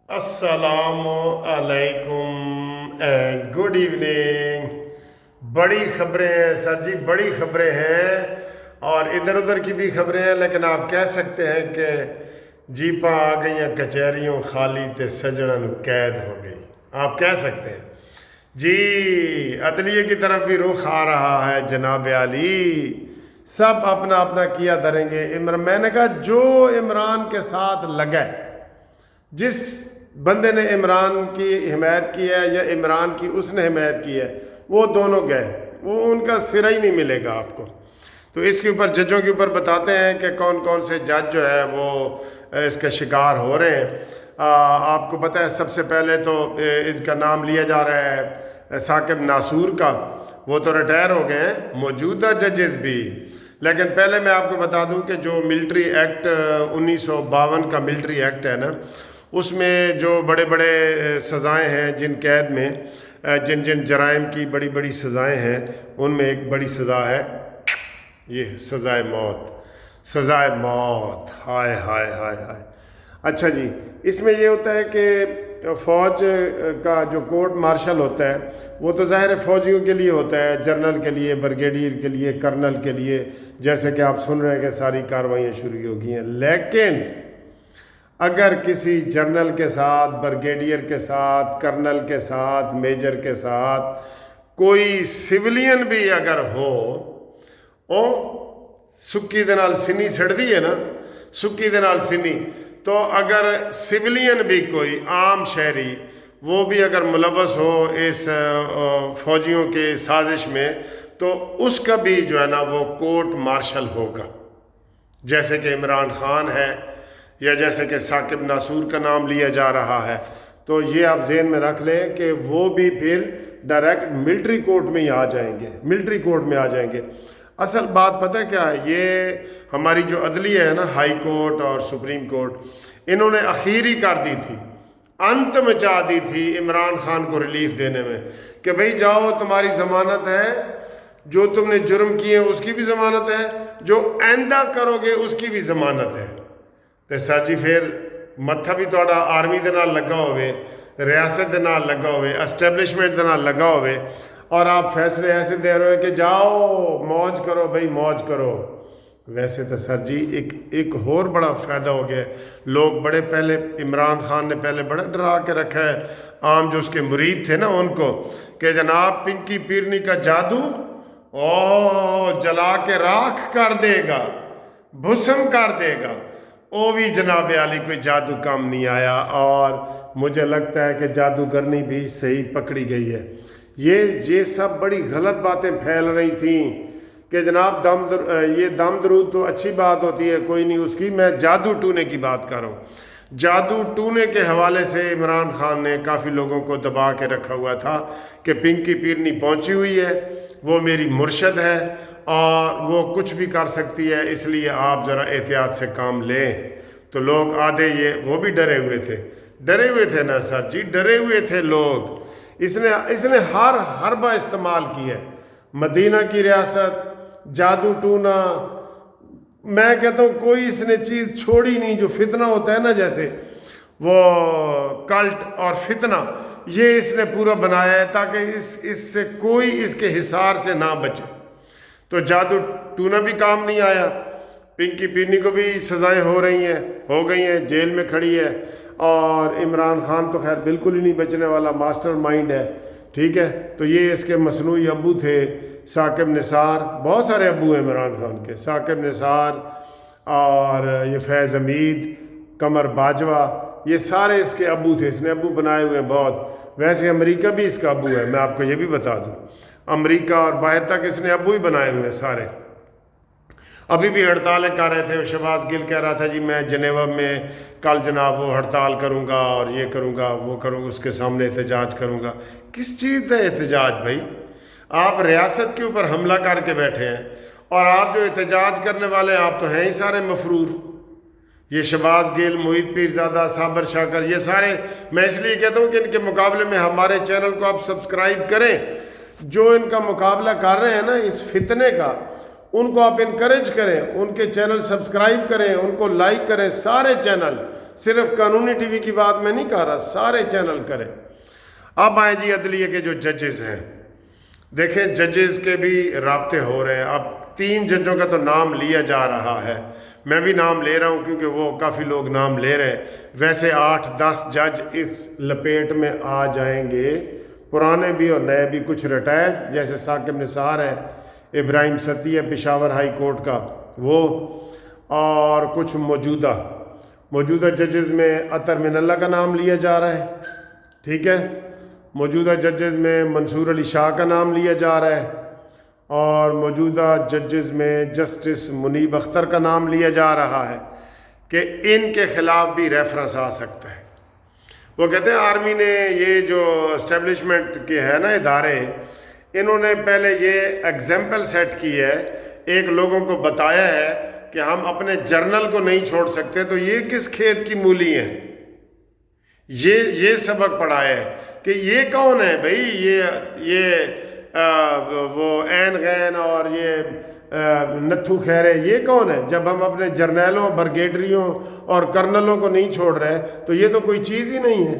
السلام علیکم and good evening. بڑی خبریں ہیں سر جی، بڑی خبریں ہیں اور ادھر ادھر کی بھی خبریں ہیں، لیکن آپ کہہ سکتے ہیں کہ جیپاں آ گئی ہیں کچہریوں خالی تے سجنا نو قید ہو گئی، آپ کہہ سکتے ہیں جی۔ عدلیے کی طرف بھی رخ آ رہا ہے جناب علی، سب اپنا اپنا کیا دھریں گے۔ میں نے کہا جو عمران کے ساتھ لگا ہے، جس بندے نے عمران کی حمایت کی ہے یا عمران کی اس نے حمایت کی ہے، وہ دونوں گئے، وہ ان کا سرا ہی نہیں ملے گا آپ کو۔ تو اس کے اوپر ججوں کے اوپر بتاتے ہیں کہ کون کون سے جج جو ہے وہ اس کے شکار ہو رہے ہیں۔ آپ کو پتہ ہے سب سے پہلے تو اس کا نام لیا جا رہا ہے ثاقب ناصور کا، وہ تو ریٹائر ہو گئے ہیں، موجودہ ججز بھی۔ لیکن پہلے میں آپ کو بتا دوں کہ جو ملٹری ایکٹ 1952 کا ملٹری ایکٹ ہے نا، اس میں جو بڑے بڑے سزائیں ہیں، جن قید میں جن جن جرائم کی بڑی بڑی سزائیں ہیں، ان میں ایک بڑی سزا ہے یہ سزائے موت، سزائے موت۔ ہائے ہائے ہائے ہائے۔ اچھا جی، اس میں یہ ہوتا ہے کہ فوج کا جو کورٹ مارشل ہوتا ہے وہ تو ظاہر فوجیوں کے لیے ہوتا ہے، جنرل کے لیے، بریگیڈیئر کے لیے، کرنل کے لیے، جیسے کہ آپ سن رہے ہیں کہ ساری کارروائیاں شروع ہو گئی ہیں۔ لیکن اگر کسی جنرل کے ساتھ، بریگیڈیئر کے ساتھ، کرنل کے ساتھ، میجر کے ساتھ کوئی سولین بھی اگر ہو، او سکی دے نال سنی سڑ دی ہے نا، سکی دے نال سنی، تو اگر سولین بھی کوئی عام شہری وہ بھی اگر ملوث ہو اس فوجیوں کے سازش میں، تو اس کا بھی جو ہے نا وہ کورٹ مارشل ہوگا، جیسے کہ عمران خان ہے یا جیسے کہ ثاقب ناصور کا نام لیا جا رہا ہے۔ تو یہ آپ ذہن میں رکھ لیں کہ وہ بھی پھر ڈائریکٹ ملٹری کورٹ میں ہی آ جائیں گے، ملٹری کورٹ میں آ جائیں گے۔ اصل بات پتہ کیا ہے، یہ ہماری جو عدلیہ ہے نا، ہائی کورٹ اور سپریم کورٹ، انہوں نے اخیری کر دی تھی، انت مچا دی تھی عمران خان کو ریلیف دینے میں، کہ بھئی جاؤ تمہاری ضمانت ہے، جو تم نے جرم کیے اس کی بھی ضمانت ہے، جو آئندہ کرو گے اس کی بھی ضمانت ہے۔ تو سر جی پھر متھا بھی تھوڑا آرمی دے نال لگا ہوئے، ریاست دے نال لگا ہوئے، اسٹیبلشمنٹ دے نال لگا ہوئے، اور آپ فیصلے ایسے دے رہے ہو کہ جاؤ موج کرو بھئی، موج کرو۔ ویسے تو سر جی ایک اور بڑا فائدہ ہو گیا ہے۔ لوگ بڑے پہلے عمران خان نے پہلے بڑا ڈرا کے رکھا ہے عام جو اس کے مرید تھے نا ان کو، کہ جناب پنکی پیرنی کا جادو جلا کے راکھ کر دے گا، بھسم کر دے گا۔ وہ بھی جناب علی کوئی جادو کام نہیں آیا، اور مجھے لگتا ہے کہ جادوگرنی بھی صحیح پکڑی گئی ہے۔ یہ سب بڑی غلط باتیں پھیل رہی تھیں کہ جناب یہ دم درود تو اچھی بات ہوتی ہے، کوئی نہیں اس کی، میں جادو ٹونے کی بات کر رہا ہوں۔ جادو ٹونے کے حوالے سے عمران خان نے کافی لوگوں کو دبا کے رکھا ہوا تھا کہ پنکی پیرنی پہنچی ہوئی ہے، وہ میری مرشد ہے اور وہ کچھ بھی کر سکتی ہے، اس لیے آپ ذرا احتیاط سے کام لیں۔ تو لوگ آدھے وہ بھی ڈرے ہوئے تھے نا سر جی، ڈرے ہوئے تھے لوگ۔ اس نے ہر حربہ استعمال کی ہے، مدینہ کی ریاست، جادو ٹونا، میں کہتا ہوں کوئی اس نے چیز چھوڑی نہیں۔ جو فتنہ ہوتا ہے نا، جیسے وہ کلٹ اور فتنہ، یہ اس نے پورا بنایا ہے تاکہ اس سے کوئی اس کے حصار سے نہ بچے۔ تو جادو ٹونا بھی کام نہیں آیا، پنکی پیرنی کو بھی سزائیں ہو گئی ہیں، جیل میں کھڑی ہے، اور عمران خان تو خیر بالکل ہی نہیں بچنے والا، ماسٹر مائنڈ ہے، ٹھیک ہے۔ تو یہ اس کے مصنوعی ابو تھے ثاقب نثار، بہت سارے ابو ہیں عمران خان کے، ثاقب نثار اور یہ فیض حمید، قمر باجوہ، یہ سارے اس کے ابو تھے، اس نے ابو بنائے ہوئے ہیں بہت۔ ویسے امریکہ بھی اس کا ابو ہے، میں آپ کو یہ بھی بتا دوں، امریکہ اور باہر تک اس نے ابو ہی بنائے ہوئے سارے۔ ابھی بھی ہڑتالیں کر رہے تھے، شہباز گل کہہ رہا تھا جی میں جنیوا میں کل جناب وہ ہڑتال کروں گا اور یہ کروں گا وہ کروں گا، اس کے سامنے احتجاج کروں گا۔ کس چیز ہے احتجاج بھائی؟ آپ ریاست کے اوپر حملہ کر کے بیٹھے ہیں، اور آپ جو احتجاج کرنے والے ہیں آپ تو ہیں ہی سارے مفرور۔ یہ شہباز گل، محیط پیرزادہ، صابر شاکر، یہ سارے، میں اس لیے کہتا ہوں کہ ان کے مقابلے میں ہمارے چینل کو آپ سبسکرائب کریں۔ جو ان کا مقابلہ کر رہے ہیں نا اس فتنے کا، ان کو آپ انکریج کریں، ان کے چینل سبسکرائب کریں، ان کو لائک کریں، سارے چینل صرف قانونی ٹی وی کی بات میں نہیں کہہ رہا، سارے چینل کریں۔ اب آئیں جی عدلیہ کے جو ججز ہیں، دیکھیں ججز کے بھی رابطے ہو رہے ہیں۔ اب 3 ججوں کا تو نام لیا جا رہا ہے، میں بھی نام لے رہا ہوں کیونکہ وہ کافی لوگ نام لے رہے ہیں۔ ویسے 8-10 جج اس لپیٹ میں آ جائیں گے، پرانے بھی اور نئے بھی، کچھ ریٹائرڈ جیسے ثاقب نثار ہے، ابراہیم ستی ہے پشاور ہائی کورٹ کا وہ، اور کچھ موجودہ ججز میں اطہر من اللہ کا نام لیا جا رہا ہے، ٹھیک ہے۔ موجودہ ججز میں منصور علی شاہ کا نام لیا جا رہا ہے، اور موجودہ ججز میں جسٹس منیب اختر کا نام لیا جا رہا ہے کہ ان کے خلاف بھی ریفرنس آ سکتا ہے۔ وہ کہتے ہیں آرمی نے یہ جو اسٹیبلشمنٹ کے ہے نا ادارے، انہوں نے پہلے یہ ایگزامپل سیٹ کی ہے، ایک لوگوں کو بتایا ہے کہ ہم اپنے جرنل کو نہیں چھوڑ سکتے، تو یہ کس کھیت کی مولی ہیں؟ یہ سبق پڑھایا ہے کہ یہ کون ہے بھائی، یہ وہ عین غین اور یہ نتھو خیرے، یہ کون ہے؟ جب ہم اپنے جرنیلوں، برگیڈریوں اور کرنلوں کو نہیں چھوڑ رہے تو یہ تو کوئی چیز ہی نہیں ہے۔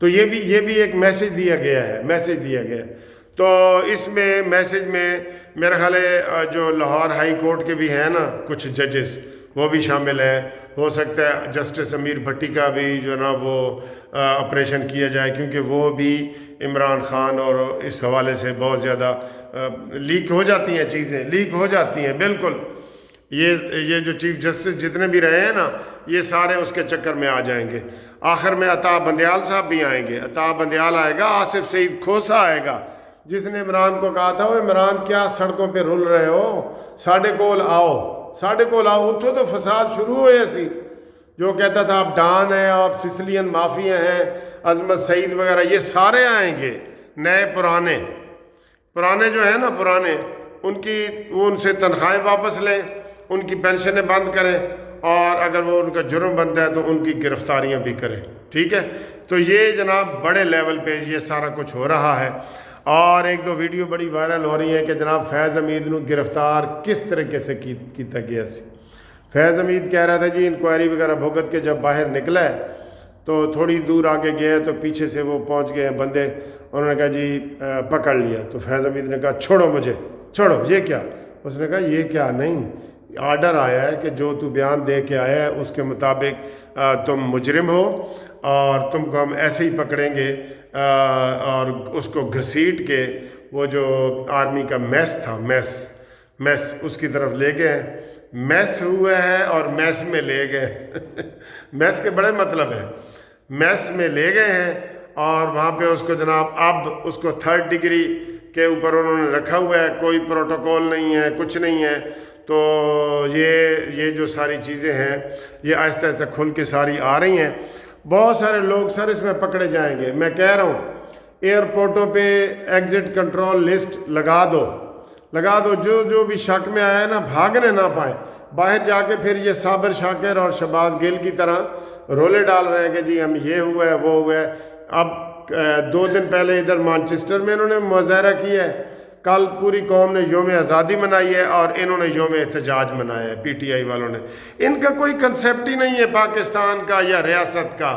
تو یہ بھی ایک میسج دیا گیا ہے۔ تو اس میں میسج میں میرا خیال ہے جو لاہور ہائی کورٹ کے بھی ہیں نا کچھ ججز، وہ بھی شامل ہیں۔ ہو سکتا ہے جسٹس امیر بھٹی کا بھی جو نا وہ آپریشن کیا جائے، کیونکہ وہ بھی عمران خان اور اس حوالے سے بہت زیادہ لیک ہو جاتی ہیں، چیزیں لیک ہو جاتی ہیں بالکل۔ یہ جو چیف جسٹس جتنے بھی رہے ہیں نا، یہ سارے اس کے چکر میں آ جائیں گے۔ آخر میں عطا بندیال صاحب بھی آئیں گے، عطا بندیال آئے گا، آصف سعید کھوسا آئے گا، جس نے عمران کو کہا تھا وہ عمران کیا سڑکوں پہ رول رہے ہو، ساڈے کول آؤ اتھوں تو فساد شروع ہوئے سی۔ جو کہتا تھا آپ ڈان ہیں، آپ سسلین مافیا ہیں، عظمت سعید وغیرہ، یہ سارے آئیں گے، نئے پرانے جو ہیں نا پرانے، ان سے تنخواہیں واپس لیں، ان کی پینشنیں بند کریں، اور اگر وہ ان کا جرم بنتا ہے تو ان کی گرفتاریاں بھی کریں، ٹھیک ہے۔ تو یہ جناب بڑے لیول پہ یہ سارا کچھ ہو رہا ہے۔ اور 1-2 ویڈیو بڑی وائرل ہو رہی ہیں کہ جناب فیض حمید نو گرفتار کس طریقے سے کیتا گیا سی۔ فیض حمید کہہ رہا تھا جی انکوائری وغیرہ بھگت کے جب باہر نکلا ہے تو تھوڑی دور آگے گیا تو پیچھے سے وہ پہنچ گئے بندے، انہوں نے کہا جی پکڑ لیا۔ تو فیض حمید نے کہا چھوڑو مجھے، چھوڑو، یہ کیا؟ اس نے کہا یہ کیا نہیں، آرڈر آیا ہے کہ جو تو بیان دے کے آیا ہے اس کے مطابق تم مجرم ہو، اور تم کو ہم ایسے ہی پکڑیں گے۔ اور اس کو گھسیٹ کے وہ جو آرمی کا میس تھا، میس اس کی طرف لے گئے، میس ہوا ہے اور میس میں لے گئے میس کے بڑے مطلب ہے، میس میں لے گئے ہیں، اور وہاں پہ اس کو جناب اب اس کو 3rd ڈگری کے اوپر انہوں نے رکھا ہوا ہے، کوئی پروٹوکول نہیں ہے، کچھ نہیں ہے۔ تو یہ جو ساری چیزیں ہیں یہ آہستہ آہستہ کھل کے ساری آ رہی ہیں۔ بہت سارے لوگ سر اس میں پکڑے جائیں گے، میں کہہ رہا ہوں ایئرپورٹوں پہ ایگزٹ کنٹرول لسٹ لگا دو، جو بھی شک میں آیا ہے نا بھاگنے نہ پائیں، باہر جا کے پھر یہ صابر شاکر اور شہباز گل کی طرح رولے ڈال رہے ہیں کہ جی ہم یہ ہوا ہے وہ ہوا ہے۔ اب 2 دن پہلے ادھر مانچسٹر میں انہوں نے مظاہرہ کیا ہے، کل پوری قوم نے یوم آزادی منائی ہے، اور انہوں نے یوم احتجاج منایا ہے، پی ٹی آئی والوں نے۔ ان کا کوئی کنسیپٹ ہی نہیں ہے پاکستان کا یا ریاست کا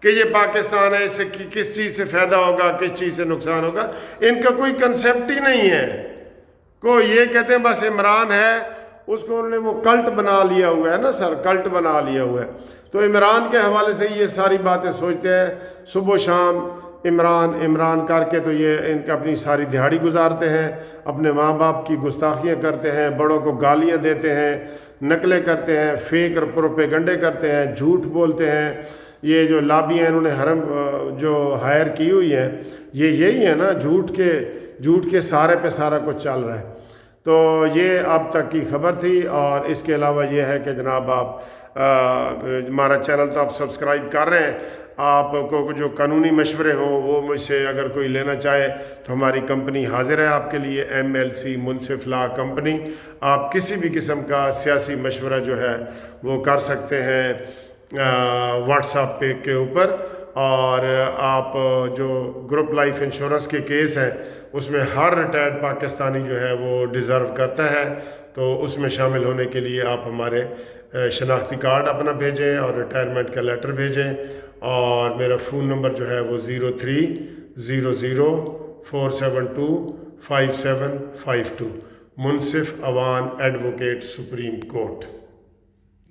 کہ یہ پاکستان ہے، اس سے کس چیز سے فائدہ ہوگا، کس چیز سے نقصان ہوگا، ان کا کوئی کنسیپٹ ہی نہیں ہے۔ کوئی یہ کہتے ہیں بس عمران ہے، اس کو انہوں نے وہ کلٹ بنا لیا ہوا ہے نا سر، کلٹ بنا لیا ہوا ہے۔ تو عمران کے حوالے سے یہ ساری باتیں سوچتے ہیں، صبح و شام عمران کر کے تو یہ ان کا اپنی ساری دہاڑی گزارتے ہیں، اپنے ماں باپ کی گستاخیاں کرتے ہیں، بڑوں کو گالیاں دیتے ہیں، نقلیں کرتے ہیں، فیک اور پروپیگنڈے کرتے ہیں، جھوٹ بولتے ہیں۔ یہ جو لابیاں انہوں نے حرم جو ہائر کی ہوئی ہیں، یہی ہے نا، جھوٹ کے سارے پہ سارا کچھ چل رہا ہے۔ تو یہ اب تک کی خبر تھی، اور اس کے علاوہ یہ ہے کہ جناب آپ ہمارا چینل تو آپ سبسکرائب کر رہے ہیں، آپ کو جو قانونی مشورے ہوں وہ مجھ سے اگر کوئی لینا چاہے تو ہماری کمپنی حاضر ہے آپ کے لیے، MLC منصف لا کمپنی۔ آپ کسی بھی قسم کا سیاسی مشورہ جو ہے وہ کر سکتے ہیں واٹس ایپ پہ کے اوپر، اور آپ جو گروپ لائف انشورنس کے کیس ہیں اس میں ہر ریٹائرڈ پاکستانی جو ہے وہ ڈیزرو کرتا ہے، تو اس میں شامل ہونے کے لیے آپ ہمارے شناختی کارڈ اپنا بھیجیں اور ریٹائرمنٹ کا لیٹر بھیجیں. اور میرا فون نمبر جو ہے وہ 0300472572 منصف اوان ایڈوکیٹ سپریم کورٹ.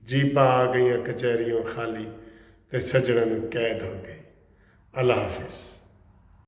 جیپا آ گئی کچہریوں خالی تے سجڑن قید ہو گئی. اللہ حافظ.